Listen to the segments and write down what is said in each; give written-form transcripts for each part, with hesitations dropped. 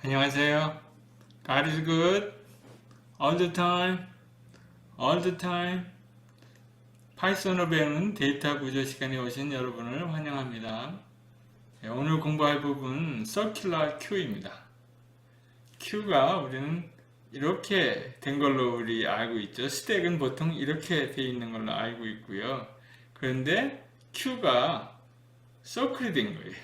안녕하세요. God is good all the time, all the time. 파이썬으로 배우는 데이터 구조 시간에 오신 여러분을 환영합니다. 오늘 공부할 부분은 Circular Queue입니다. Queue가 우리는 이렇게 된 걸로 우리 알고 있죠. 스택은 보통 이렇게 돼 있는 걸로 알고 있고요. 그런데 Queue가 Circle이 된 거예요.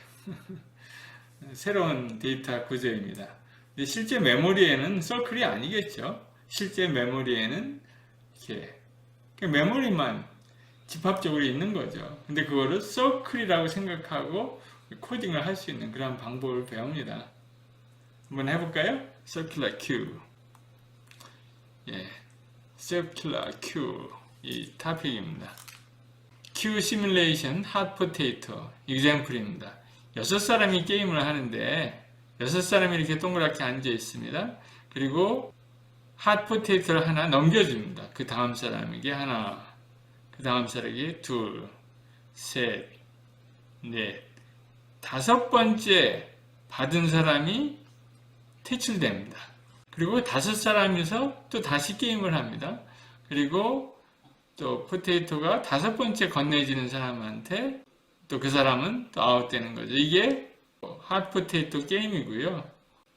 새로운 데이터 구조입니다. 근데 실제 메모리에는 서클이 아니겠죠. 실제 메모리에는 이렇게 메모리만 집합적으로 있는 거죠. 근데 그거를 서클이라고 생각하고 코딩을 할 수 있는 그런 방법을 배웁니다. 한번 해볼까요? Circular Queue. Circular Queue 이 토픽입니다. Queue Simulation Hot Potato example입니다. 6사람이 게임을 하는데 6사람이 이렇게 동그랗게 앉아 있습니다. 그리고 핫포테이토를 하나 넘겨줍니다. 그 다음 사람에게 하나, 그 다음 사람에게 둘, 셋, 넷, 5번째 받은 사람이 퇴출됩니다. 그리고 5사람이서 또 다시 게임을 합니다. 그리고 또 포테이토가 5번째 건네지는 사람한테 또 그 사람은 또 아웃되는 거죠. 이게 핫포테이토 게임이고요.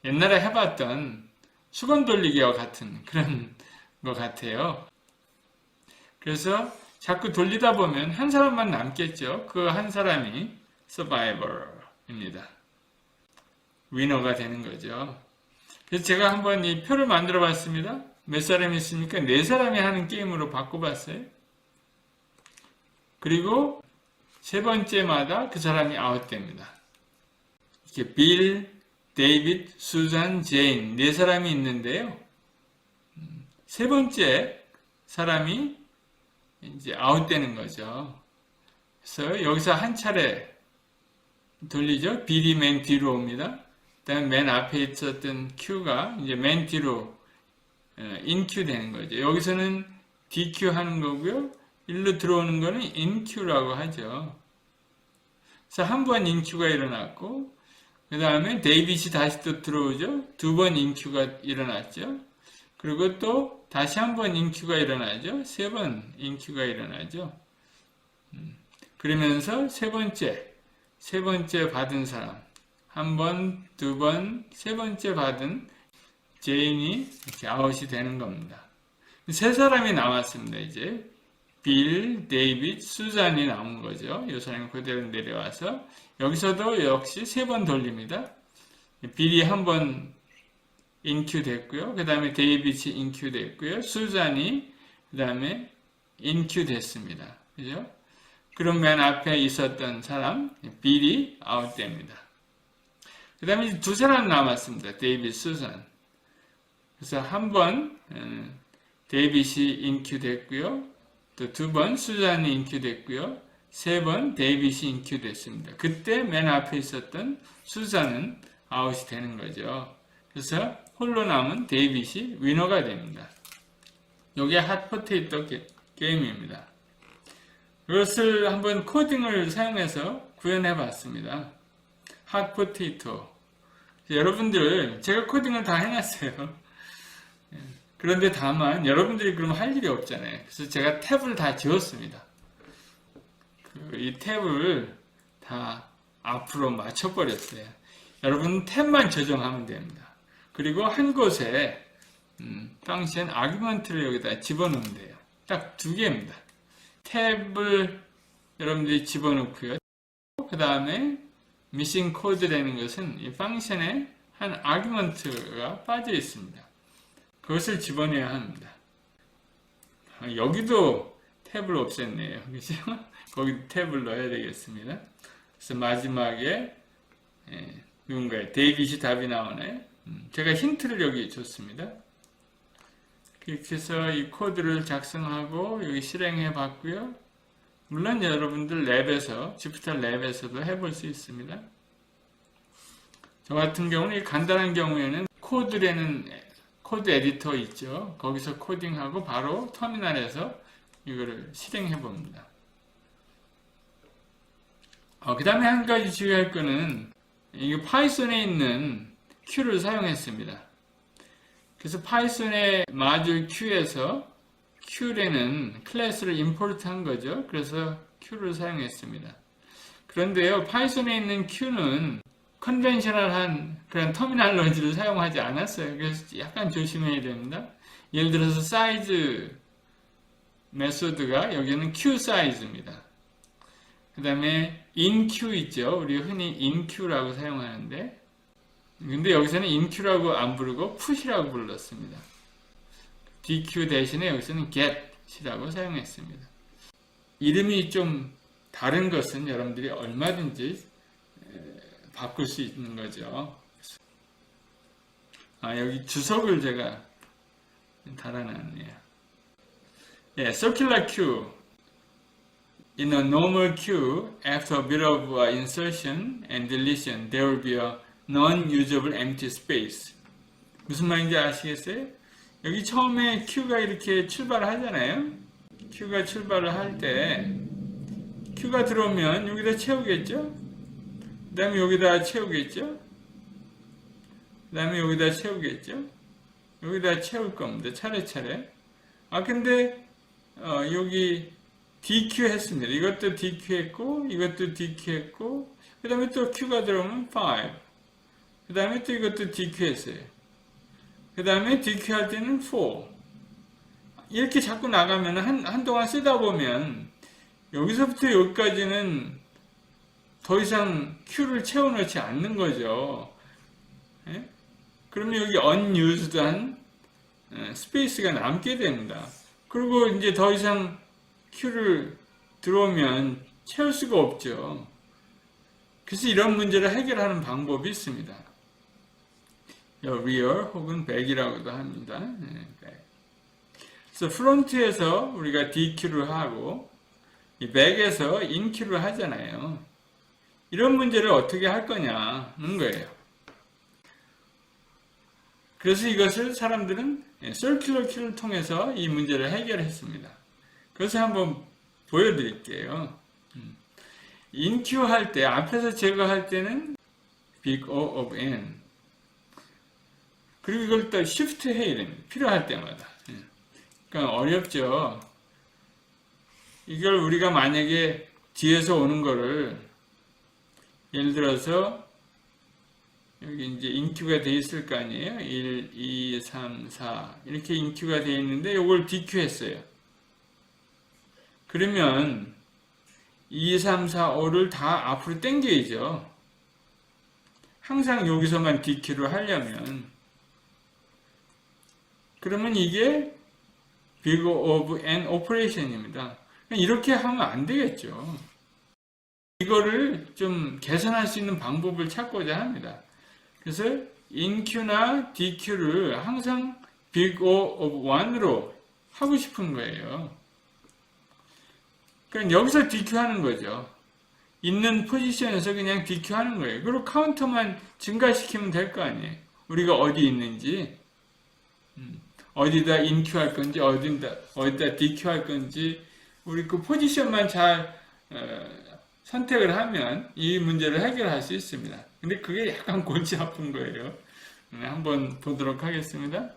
옛날에 해봤던 수건 돌리기와 같은 그런 것 같아요. 그래서 자꾸 돌리다 보면 한 사람만 남겠죠. 그 한 사람이 서바이벌입니다. 위너가 되는 거죠. 그래서 제가 한번 이 표를 만들어 봤습니다. 몇 사람이 있습니까? 4사람이 하는 게임으로 바꿔봤어요. 그리고 세 번째마다 그 사람이 아웃됩니다. 이렇게 빌, 데이빗, 수잔, 제인 4사람이 있는데요. 세 번째 사람이 이제 아웃되는 거죠. 그래서 여기서 한 차례 돌리죠. 빌이 맨 뒤로 옵니다. 그다음에 맨 앞에 있었던 Q가 이제 맨 뒤로 인큐 되는 거죠. 여기서는 DQ 하는 거고요. 일로 들어오는 거는 인큐라고 하죠. 그래서 한 번 인큐가 일어났고, 그 다음에 데이빗이 다시 또 들어오죠. 2번 인큐가 일어났죠. 그리고 또 다시 한 번 인큐가 일어나죠. 3번 인큐가 일어나죠. 그러면서 세 번째 받은 사람, 한 번, 2번, 세 번째 받은 제인이 이렇게 아웃이 되는 겁니다. 3사람이 남았습니다, 이제. 빌, 데이빗, 수잔이 남은 거죠. 이 사람이 그대로 내려와서 여기서도 역시 3번 돌립니다. 빌이 한 번 인큐 됐고요. 그 다음에 데이빗이 인큐 됐고요. 수잔이 그 다음에 인큐 됐습니다. 그죠? 그럼 맨 앞에 있었던 사람 빌이 아웃됩니다. 그 다음에 2사람 남았습니다. 데이빗, 수잔. 그래서 한 번 데이빗이 인큐 됐고요. 또 2번 수잔이 인큐됐고요. 3번 데이빗이 인큐됐습니다. 그때 맨 앞에 있었던 수잔은 아웃이 되는 거죠. 그래서 홀로 남은 데이빗이 위너가 됩니다. 이게 핫포테이토 게임입니다. 이것을 한번 코딩을 사용해서 구현해 봤습니다. 핫포테이토. 여러분들 제가 코딩을 다 해놨어요. 그런데 다만 여러분들이 그러면 할 일이 없잖아요. 그래서 제가 탭을 다 지웠습니다. 이 탭을 다 앞으로 맞춰버렸어요. 여러분 탭만 조정하면 됩니다. 그리고 한 곳에 펑션 아규먼트를 여기다 집어넣으면 돼요. 딱 2개입니다. 탭을 여러분들이 집어넣고요. 그 다음에 미싱 코드라는 것은 이 펑션에 한 아규먼트가 빠져 있습니다. 그것을 집어내야 합니다. 여기도 탭을 없앴네요. 그죠? 거기도 탭을 넣어야 되겠습니다. 그래서 마지막에 누군가의 데이빗이 답이 나오네. 제가 힌트를 여기 줬습니다. 이렇게 해서 이 코드를 작성하고 여기 실행해 봤고요. 물론 여러분들 랩에서, 주피터 랩에서도 해볼 수 있습니다. 저 같은 경우는 이 간단한 경우에는 코드 에디터 있죠. 거기서 코딩하고 바로 터미널에서 이거를 실행해 봅니다. 그 다음에 한 가지 주의할 거는 이 파이썬에 있는 Q를 사용했습니다. 그래서 파이썬의 마듈 Q에서 Q라는 클래스를 임포트 한 거죠. 그래서 Q를 사용했습니다. 그런데요, 파이썬에 있는 Q는 컨벤셔널한 그런 터미널로지를 사용하지 않았어요. 그래서 약간 조심해야 됩니다. 예를 들어서 사이즈 메소드가 여기는 Q 사이즈입니다. 그 다음에 inQ 있죠. 우리 흔히 inQ라고 사용하는데, 근데 여기서는 inQ라고 안 부르고 put이라고 불렀습니다. dq 대신에 여기서는 get이라고 사용했습니다. 이름이 좀 다른 것은 여러분들이 얼마든지 바꿀 수 있는 거죠. 여기 주석을 제가 달아놨네요. circular queue. In a normal queue, after a bit of insertion and deletion, there will be a non-usable empty space. 무슨 말인지 아시겠어요? 여기 처음에 queue가 이렇게 출발을 하잖아요. queue가 출발을 할 때 queue가 들어오면 여기다 채우겠죠? 그 다음에 여기다 채우겠죠? 그 다음에 여기다 채우겠죠? 여기다 채울 겁니다. 차례차례. 근데 여기 DQ 했습니다. 이것도 DQ 했고, 이것도 DQ 했고, 그 다음에 또 Q가 들어오면 5. 그 다음에 또 이것도 DQ 했어요. 그 다음에 DQ 할 때는 4. 이렇게 자꾸 나가면 한동안 쓰다 보면 여기서부터 여기까지는 더 이상 Q를 채워넣지 않는 거죠. 예? 그러면 여기 unUsed한 스페이스가 남게 됩니다. 그리고 이제 더 이상 Q를 들어오면 채울 수가 없죠. 그래서 이런 문제를 해결하는 방법이 있습니다. rear 혹은 back이라고도 합니다. 그래서 프론트에서 우리가 DQ를 하고 이 back에서 inQ를 하잖아요. 이런 문제를 어떻게 할 거냐는 거예요. 그래서 이것을 사람들은 circular queue를 통해서 이 문제를 해결했습니다. 그래서 한번 보여드릴게요. inQ 할 때, 앞에서 제거할 때는 big O of n. 그리고 이걸 또 shift 해야 됩니다. 필요할 때마다. 그러니까 어렵죠. 이걸 우리가 만약에 뒤에서 오는 거를, 예를 들어서, 여기 이제 inQ가 되어 있을 거 아니에요? 1, 2, 3, 4. 이렇게 inQ가 되어 있는데, 이걸 DQ 했어요. 그러면 2, 3, 4, 5를 다 앞으로 당겨야죠. 항상 여기서만 DQ를 하려면. 그러면 이게 big of n operation입니다. 이렇게 하면 안 되겠죠. 이거를 좀 개선할 수 있는 방법을 찾고자 합니다. 그래서 inQ나 DQ를 항상 big O of 1으로 하고 싶은 거예요. 그러니까 여기서 DQ 하는 거죠. 있는 포지션에서 그냥 DQ 하는 거예요. 그리고 카운터만 증가시키면 될 거 아니에요. 우리가 어디 있는지, 어디다 inQ 할 건지, 어디다 DQ 할 건지, 우리 그 포지션만 잘 선택을 하면 이 문제를 해결할 수 있습니다. 근데 그게 약간 골치 아픈 거예요. 한번 보도록 하겠습니다.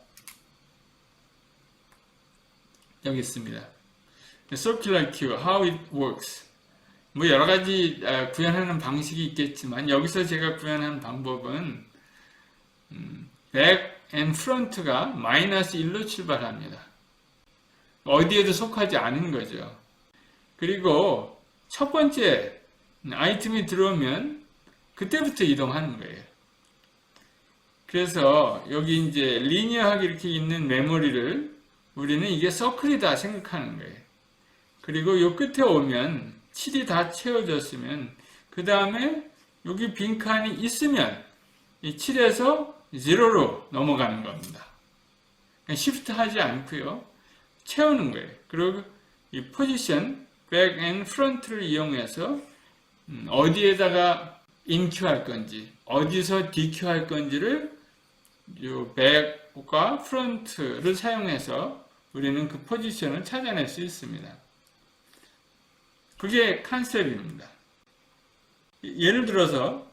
여기 있습니다. circular queue, how it works. 뭐 여러 가지 구현하는 방식이 있겠지만 여기서 제가 구현한 방법은 back and front가 마이너스 1로 출발합니다. 어디에도 속하지 않은 거죠. 그리고 첫 번째 아이템이 들어오면 그때부터 이동하는 거예요. 그래서 여기 이제 리니어하게 이렇게 있는 메모리를 우리는 이게 서클이다 생각하는 거예요. 그리고 요 끝에 오면 7이 다 채워졌으면 그 다음에 여기 빈칸이 있으면 이 7에서 0로 넘어가는 겁니다. 시프트 하지 않고요. 채우는 거예요. 그리고 이 포지션, 백 앤 프론트를 이용해서 어디에다가 인큐 할 건지, 어디서 디큐 할 건지를 이 백과 프론트를 사용해서 우리는 그 포지션을 찾아낼 수 있습니다. 그게 컨셉입니다. 예를 들어서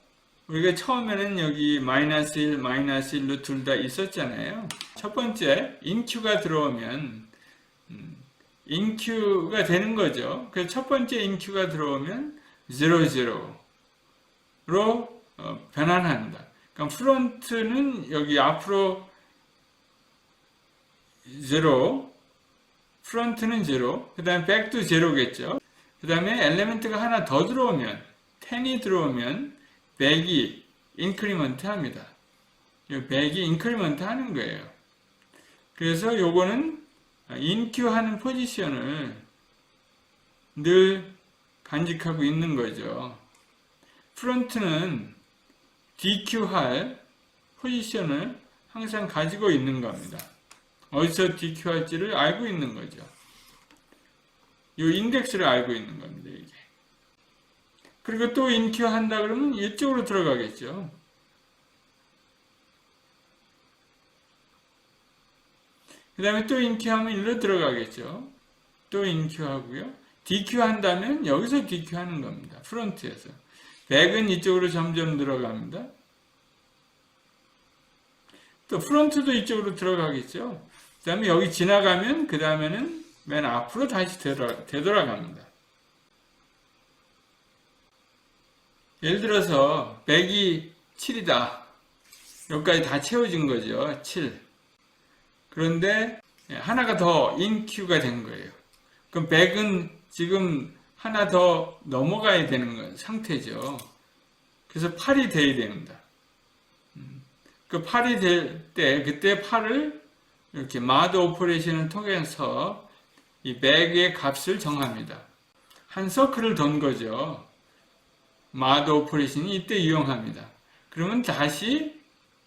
우리가 처음에는 여기 마이너스 1, 마이너스 1로 둘 다 있었잖아요. 첫 번째 인큐가 들어오면 인큐가 되는 거죠. 그래서 첫 번째 인큐가 들어오면 0, 0로 변환한다. 그러니까 프론트는 여기 앞으로 0, 프론트는 0, 그 다음에 백도 0겠죠. 그 다음에 엘리멘트가 하나 더 들어오면 10이 들어오면 백이 인크리먼트 합니다. 백이 인크리먼트 하는 거예요. 그래서 요거는 인큐하는 포지션을 늘 간직하고 있는 거죠. 프론트는 DQ할 포지션을 항상 가지고 있는 겁니다. 어디서 DQ할지를 알고 있는 거죠. 이 인덱스를 알고 있는 겁니다. 이게. 그리고 또 인큐 한다 그러면 이쪽으로 들어가겠죠. 그 다음에 또 인큐하면 일로 들어가겠죠. 또 인큐하고요. DQ 한다면 여기서 DQ 하는 겁니다. 프론트에서. 백은 이쪽으로 점점 들어갑니다. 또 프론트도 이쪽으로 들어가겠죠. 그 다음에 여기 지나가면 그 다음에는 맨 앞으로 다시 되돌아갑니다. 예를 들어서 100이 7이다. 여기까지 다 채워진 거죠. 7. 그런데 하나가 더 인큐가 된 거예요. 그럼 100은 지금 하나 더 넘어가야 되는 상태죠. 그래서 8이 돼야 됩니다. 그 8이 될 때, 그때 8을 이렇게 마드 오퍼레이션을 통해서 이 100의 값을 정합니다. 한 서클을 돈 거죠. 마드 오퍼레이션이 이때 이용합니다. 그러면 다시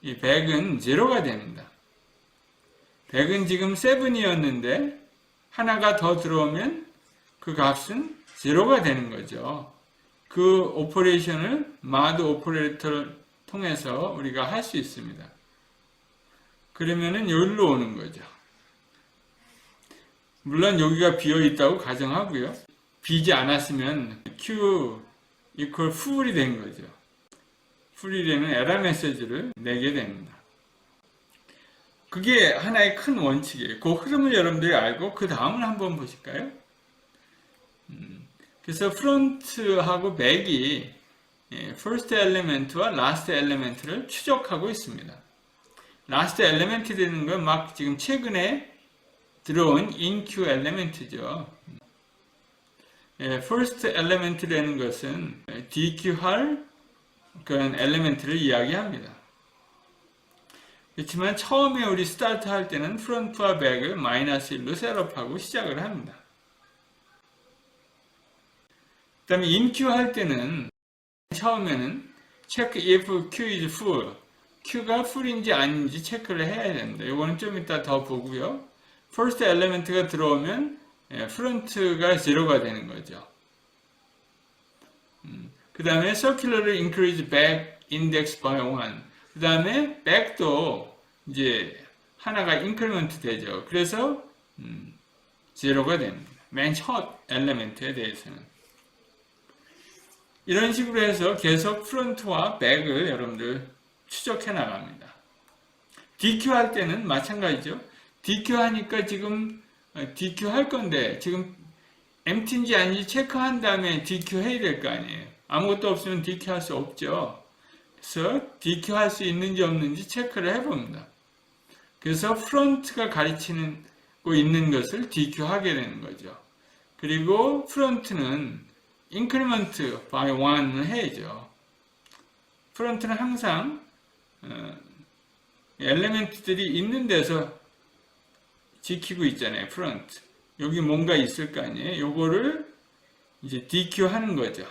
이 100은 0가 됩니다. 100은 지금 7이었는데 하나가 더 들어오면 그 값은 0가 되는 거죠. 그 오퍼레이션을 마드 오퍼레이터를 통해서 우리가 할 수 있습니다. 그러면은 여기로 오는 거죠. 물론 여기가 비어 있다고 가정하고요. 비지 않았으면 Q equal full이 된 거죠. full이 되는 에러 메시지를 내게 됩니다. 그게 하나의 큰 원칙이에요. 그 흐름을 여러분들이 알고 그 다음을 한번 보실까요? 그래서 프론트하고 백이 first element와 last element를 추적하고 있습니다. last element 되는 건 막 지금 최근에 들어온 inq element죠. first element 되는 것은 DQ할 그런 element를 이야기합니다. 그렇지만 처음에 우리 스타트 할 때는 프론트와 백을 마이너스 1로 셋업하고 시작을 합니다. 그 다음에 inq 할 때는 처음에는 check if q is full, q가 full인지 아닌지 체크를 해야 됩니다. 이거는 좀 이따 더 보고요. first element가 들어오면 프론트가 0가 되는 거죠. 그 다음에 circularly increase back index by 1. 그 다음에 back도 이제 하나가 increment 되죠. 그래서 0가 됩니다. 맨 첫 element에 대해서는. 이런 식으로 해서 계속 프론트와 백을 여러분들 추적해 나갑니다. DQ 할 때는 마찬가지죠. DQ 하니까 지금 DQ 할 건데 지금 empty인지 아닌지 체크한 다음에 DQ 해야 될 거 아니에요. 아무것도 없으면 DQ 할 수 없죠. 그래서 DQ 할 수 있는지 없는지 체크를 해봅니다. 그래서 프론트가 가르치는 거 있는 것을 DQ 하게 되는 거죠. 그리고 프론트는 increment by 1을 해야죠. 프론트는 항상 엘리멘트들이 있는 데서 지키고 있잖아요. 프론트. 여기 뭔가 있을 거 아니에요. 요거를 이제 DQ 하는 거죠.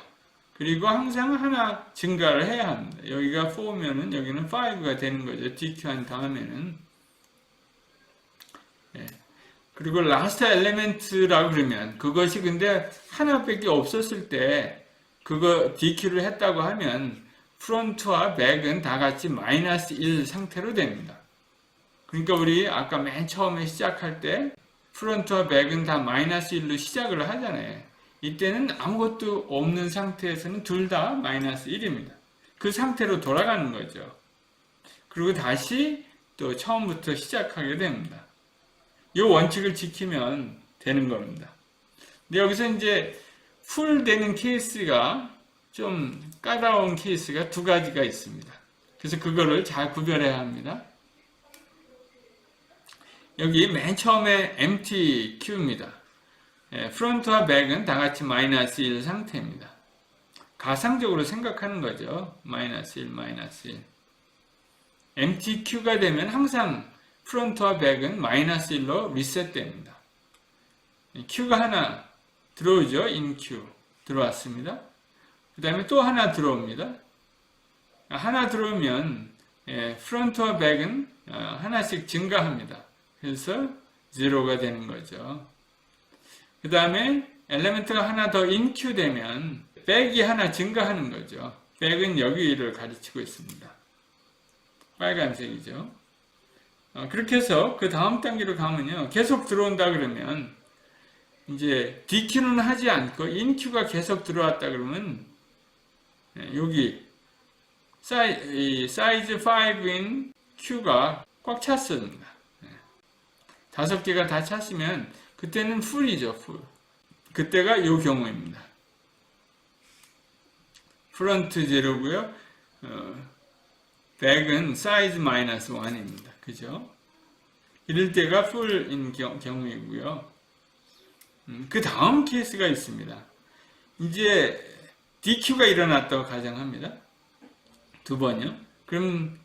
그리고 항상 하나 증가를 해야 합니다. 여기가 4면은 여기는 5가 되는 거죠. DQ 한 다음에는. 그리고 last element라고 그러면 그것이 근데 하나밖에 없었을 때 그거 DQ를 했다고 하면 프론트와 백은 다 같이 마이너스 1 상태로 됩니다. 그러니까 우리 아까 맨 처음에 시작할 때 프론트와 백은 다 마이너스 1로 시작을 하잖아요. 이때는 아무것도 없는 상태에서는 둘 다 마이너스 1입니다. 그 상태로 돌아가는 거죠. 그리고 다시 또 처음부터 시작하게 됩니다. 이 원칙을 지키면 되는 겁니다. 근데 여기서 이제 풀 되는 케이스가 좀 까다로운 케이스가 두 가지가 있습니다. 그래서 그거를 잘 구별해야 합니다. 여기 맨 처음에 empty queu입니다. 프론트와 백은 다 같이 마이너스 1 상태입니다. 가상적으로 생각하는 거죠. 마이너스 1, 마이너스 1. empty queu가 되면 항상 프론트와 백은 마이너스 1로 리셋됩니다. queu가 하나 들어오죠. in queue 들어왔습니다. 그 다음에 또 하나 들어옵니다. 하나 들어오면 프론트와 백은 하나씩 증가합니다. 그래서 0가 되는 거죠. 그 다음에 엘리멘트가 하나 더 in queue 되면 백이 하나 증가하는 거죠. 백은 여기를 가르치고 있습니다. 빨간색이죠. 그렇게 해서 그 다음 단계로 가면요. 계속 들어온다 그러면 이제 DQ는 하지 않고 InQ가 계속 들어왔다 그러면 여기 사이즈 5인 Q가 꽉 찼습니다. 5개가 다 찼으면 그때는 풀이죠. 풀. 그때가 이 경우입니다. 프론트 제로고요. 백은 사이즈 마이너스 1입니다. 그죠? 이럴 때가 풀인 경우이고요. 그 다음 케이스가 있습니다. 이제 DQ가 일어났다고 가정합니다. 두 번이요. 그럼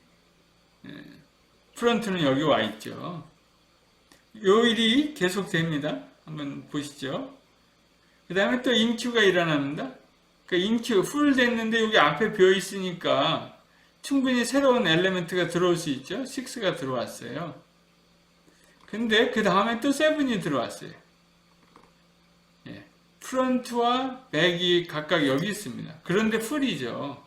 프론트는 여기 와 있죠. 요 일이 계속됩니다. 한번 보시죠. 그 다음에 또 인Q가 일어납니다. 그러니까 인Q 풀 됐는데 여기 앞에 비어 있으니까 충분히 새로운 엘리멘트가 들어올 수 있죠. 6가 들어왔어요. 근데 그 다음에 또 7이 들어왔어요. 프론트와 백이 각각 여기 있습니다. 그런데 풀이죠.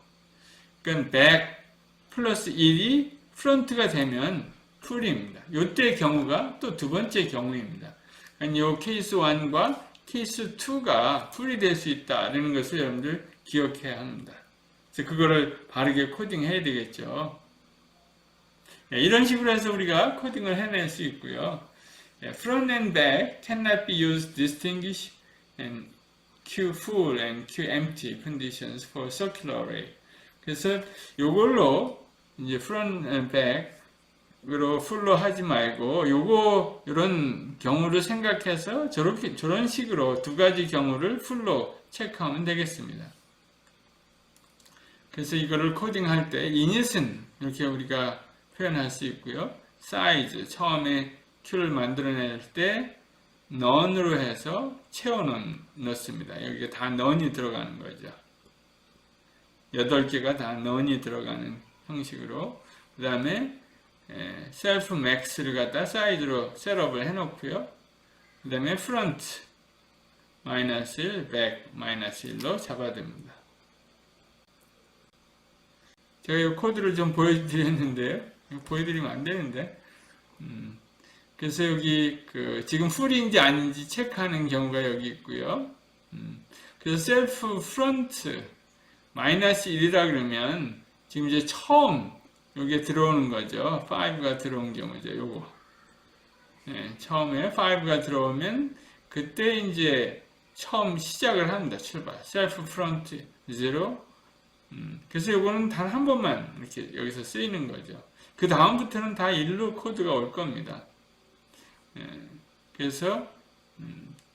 그러니까 백 플러스 1이 프론트가 되면 풀입니다. 이때 경우가 또 두 번째 경우입니다. 그러니까 이 케이스 1과 케이스 2가 풀이 될 수 있다는 것을 여러분들 기억해야 합니다. 그래서 그거를 바르게 코딩해야 되겠죠. 이런 식으로 해서 우리가 코딩을 해낼 수 있고요. Front and back cannot be used distinguish and queue full and queue empty conditions for circular array. 그래서 이걸로 이제 front and back으로 full로 하지 말고 이런 경우를 생각해서 저런 식으로 두 가지 경우를 full로 체크하면 되겠습니다. 그래서 이거를 코딩할 때 init은 이렇게 우리가 표현할 수 있고요. size 처음에 queu를 만들어낼 때 none으로 해서 채워 넣습니다. 여기가 다 none이 들어가는 거죠. 8개가 다 none이 들어가는 형식으로. 그 다음에 self max를 갖다 사이즈로 셋업을 해놓고요. 그 다음에 front 마이너스 1, back 마이너스 1로 잡아둡니다. 제가 이 코드를 좀 보여드렸는데요. 보여드리면 안 되는데. 그래서 여기 지금 풀인지 아닌지 체크하는 경우가 여기 있고요. 그래서 self front 마이너스 1이라 그러면 지금 이제 처음 여기에 들어오는 거죠. 5가 들어온 경우죠. 요거. 처음에 5가 들어오면 그때 이제 처음 시작을 합니다. 출발. self front 0. 그래서 요거는 단 한 번만 이렇게 여기서 쓰이는 거죠. 그 다음부터는 다 1로 코드가 올 겁니다. 그래서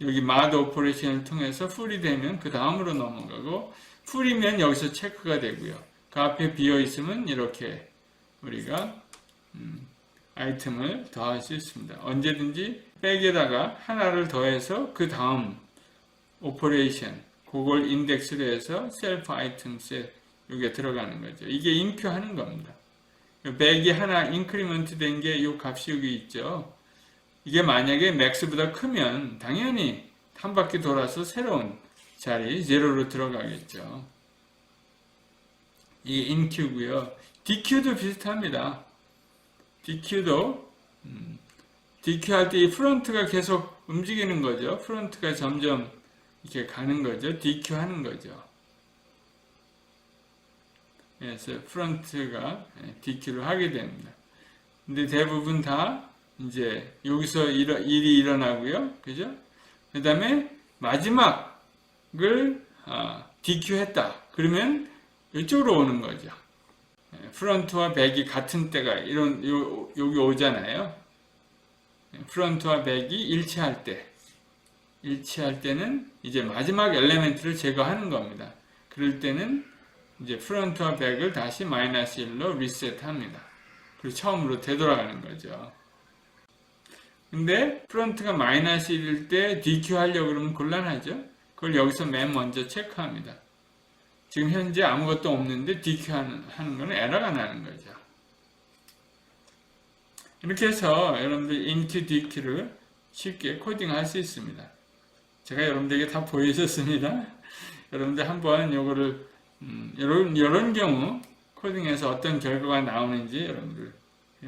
여기 mod 오퍼레이션을 통해서 풀이 되면 그 다음으로 넘어가고 풀이면 여기서 체크가 되고요. 그 앞에 비어 있으면 이렇게 우리가 아이템을 더할 수 있습니다. 언제든지 백에다가 하나를 더해서 그 다음 오퍼레이션 그걸 인덱스로 해서 셀프 아이템스에 여기에 들어가는 거죠. 이게 인큐하는 겁니다. 백이 하나 인크리먼트 된 게 이 값이 여기 있죠. 이게 만약에 max보다 크면 당연히 한 바퀴 돌아서 새로운 자리 제로로 들어가겠죠. 이게 inQ고요. DQ도 비슷합니다. DQ도 DQ 할 때 이 프론트가 계속 움직이는 거죠. 프론트가 점점 이렇게 가는 거죠. DQ 하는 거죠. 그래서 프론트가 DQ를 하게 됩니다. 근데 대부분 다 이제 여기서 일이 일어나고요. 그죠? 그 다음에 마지막을 DQ 했다. 그러면 이쪽으로 오는 거죠. 프론트와 백이 같은 때가 여기 오잖아요. 프론트와 백이 일치할 때는 이제 마지막 엘리멘트를 제거하는 겁니다. 그럴 때는 이제 프론트와 백을 다시 마이너스 1로 리셋합니다. 그리고 처음으로 되돌아가는 거죠. 근데 프론트가 마이너스 1일 때 DQ 하려고 그러면 곤란하죠. 그걸 여기서 맨 먼저 체크합니다. 지금 현재 아무것도 없는데 DQ 하는 건 에러가 나는 거죠. 이렇게 해서 여러분들 inQ, DQ를 쉽게 코딩할 수 있습니다. 제가 여러분들에게 다 보여줬습니다. 여러분들 한번 요거를 이런 경우 코딩에서 어떤 결과가 나오는지 여러분들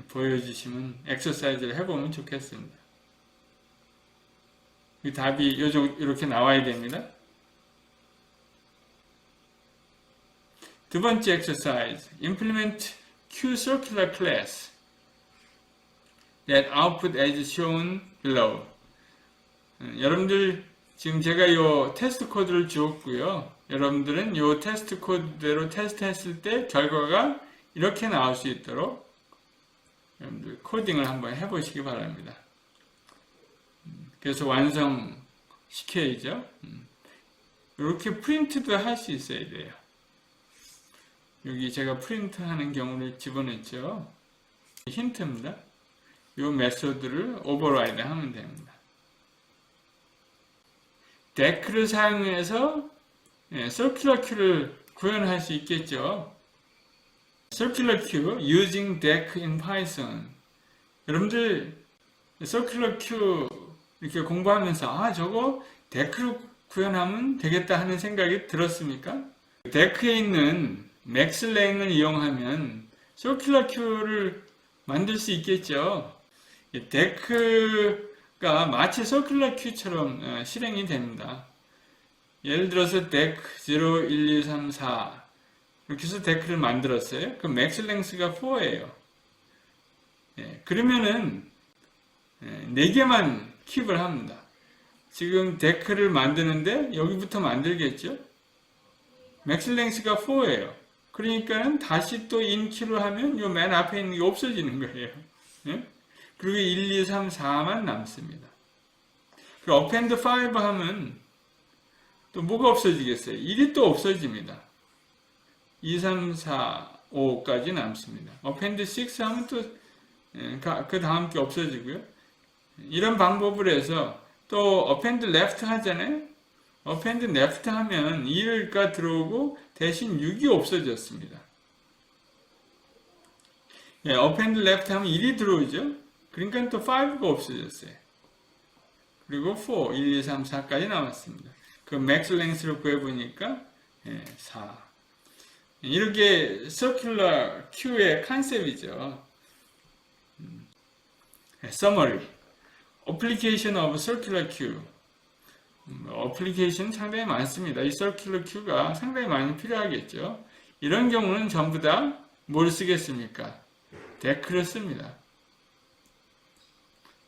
보여주시면 엑서사이즈를 해보면 좋겠습니다. 이 답이 이렇게 나와야 됩니다. 두 번째 엑서사이즈, implement Q circular class that output as shown below. 여러분들 지금 제가 이 테스트 코드를 주었고요. 여러분들은 이 테스트 코드대로 테스트했을 때 결과가 이렇게 나올 수 있도록 여러분들 코딩을 한번 해보시기 바랍니다. 그래서 완성시켜야죠. 이렇게 프린트도 할 수 있어야 돼요. 여기 제가 프린트하는 경우를 집어넣죠. 힌트입니다. 이 메소드를 오버라이드 하면 됩니다. dec를 사용해서 circular queu를 구현할 수 있겠죠. circular queue using dec in Python. 여러분들 circular queue 이렇게 공부하면서 저거 dec로 구현하면 되겠다 하는 생각이 들었습니까? dec에 있는 maxlang을 이용하면 circular queu를 만들 수 있겠죠. dec가 마치 circular queue처럼 실행이 됩니다. 예를 들어서 dec 0, 1, 2, 3, 4 이렇게 해서 dec를 만들었어요. 그럼 max length가 4예요. 그러면은 4개만 킵을 합니다. 지금 dec를 만드는데 여기부터 만들겠죠? max length가 4예요. 그러니까는 다시 또 inQ를 하면 요 맨 앞에 있는 게 없어지는 거예요. 그리고 1, 2, 3, 4만 남습니다. 그리고 append 5 하면 또 뭐가 없어지겠어요? 1이 또 없어집니다. 2, 3, 4, 5까지 남습니다. append 6 하면 또 그 다음 게 없어지고요. 이런 방법을 해서 또 append left 하잖아요. append left 하면 2가 들어오고 대신 6이 없어졌습니다. append left 하면 1이 들어오죠. 그러니까 또 5가 없어졌어요. 그리고 4, 1, 2, 3, 4까지 남았습니다. 그 max length를 구해보니까 4. 이렇게 circular queue의 컨셉이죠. summary. application of circular queue. 어플리케이션 상당히 많습니다. 이 circular queue가 상당히 많이 필요하겠죠. 이런 경우는 전부 다 뭘 쓰겠습니까? dec를 씁니다.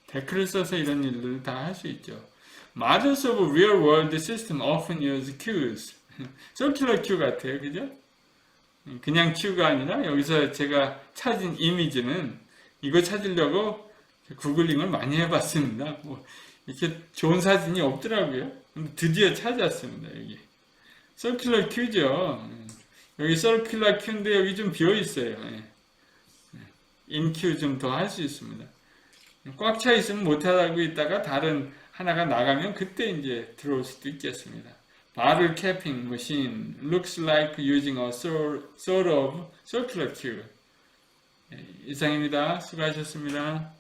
dec를 써서 이런 일들을 다 할 수 있죠. Models of real-world system often use queues. circular queue 같아요. 그죠? 그냥 queue가 아니라 여기서 제가 찾은 이미지는 이거 찾으려고 구글링을 많이 해봤습니다. 이렇게 좋은 사진이 없더라고요. 근데 드디어 찾았습니다. 여기 circular queue죠. 여기 circular queue인데 여기 좀 비어 있어요. in queue 좀 더 할 수 있습니다. 꽉 차 있으면 못하고 있다가 다른 하나가 나가면 그때 이제 들어올 수도 있겠습니다. Bottle capping machine looks like using a sort of circular queue. 이상입니다. 수고하셨습니다.